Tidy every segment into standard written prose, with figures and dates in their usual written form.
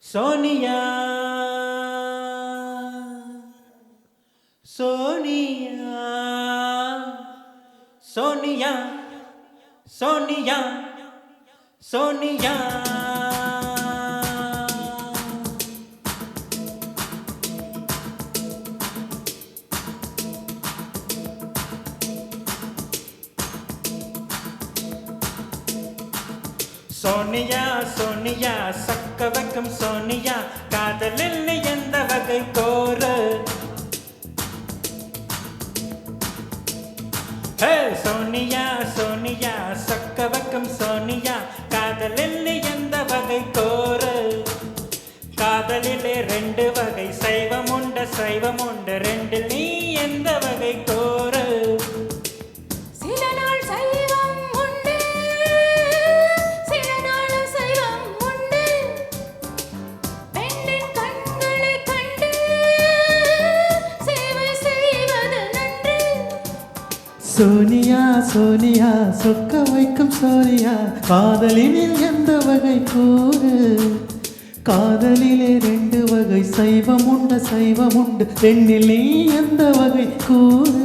சோனியா சோனியா சோனியா சோனியா சோனியா சோனியா சோனியா சக்க வைக்கும் சோனியா காதலில் எந்த வகை கோரு ஹே சோனியா சோனியா சக்க வைக்கும் சோனியா காதலில் எந்த வகை கோரு காதலிலே ரெண்டு வகை சைவம் உண்டு ரெண்டில் நீ எந்த வகை கோரு சோனியா சோனியா சொக்க வைக்கும் சோனியா காதலினில் எந்த வகை கூறு காதலிலே ரெண்டு வகை சைவம் உண்டு பெண்ணில் நீ எந்த வகை கூறு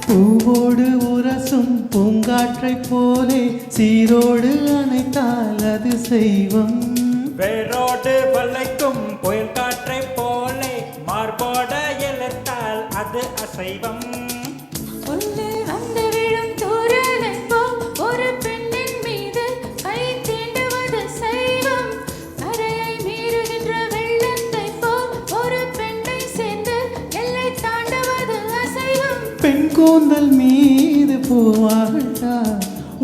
பூவோடு உரசும் பூங்காற்றை போலே சீரோடு அணைத்தால் அது செய்வம் வேரோடு வளைக்கும் புயல் காற்றை போலே மார்போட இழுத்தால் அது அசைவம் பெண் கூந்தல் மீது பூவாகட்டா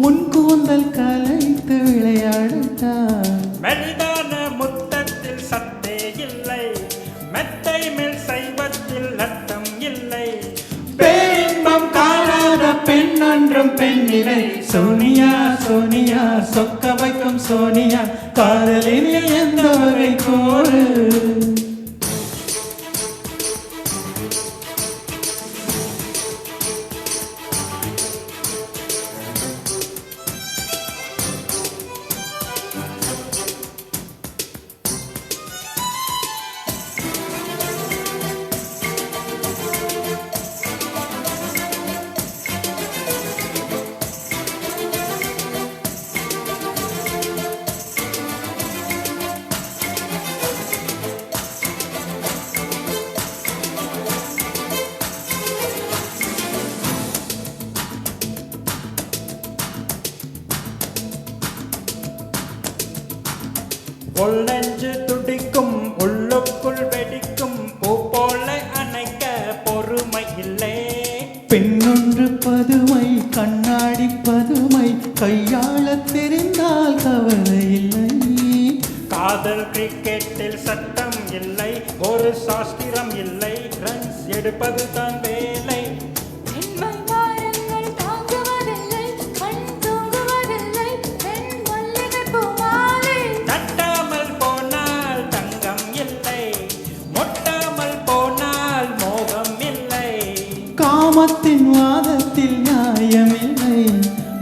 உன் கூந்தல் கலைத்து விளையாடட்டா மெல்டான முத்தத்தில் சத்தே இல்லை மெத்தை மேல் சைவத்தில் லத்தம் இல்லை பேரின்பம் காணாத பெண் ஒன்றும் பெண்ணிலை சோனியா சோனியா சொக்க வைக்கும் சோனியா காதலினில் எந்த வகை கோரு உள்ளெஞ்சு துடிக்கும் உள்ளுக்குள் வெடிக்கும் பூ போல அணைக்க பொறுமை இல்லை பெண்ணொன்று பதுமை கண்ணாடி பதுமை கையாள தெரிந்தால் கவலை இல்லை காதல் கிரிக்கெட்டில் சட்டம் இல்லை ஒரு சாஸ்திரம் இல்லை ரன்ஸ் எடுப்பது தான் வேலை காமத்தின் வாதத்தில் நியாயமில்லை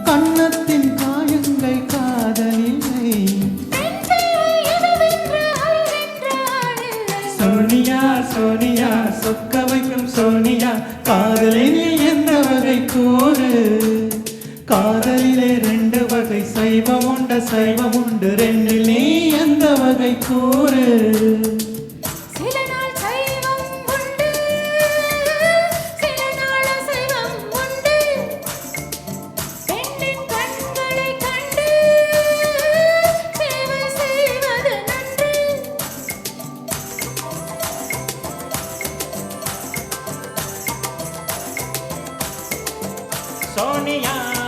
கண்ணத்தின் காயங்கள் காதலில்லை சோனியா சோனியா சொக்க வைக்கும் சோனியா காதலினில் எந்த வகை கூறு காதலிலே ரெண்டு வகை சைவம் உண்டு ரெண்டில் நீ எந்த வகை கூறு சோனியா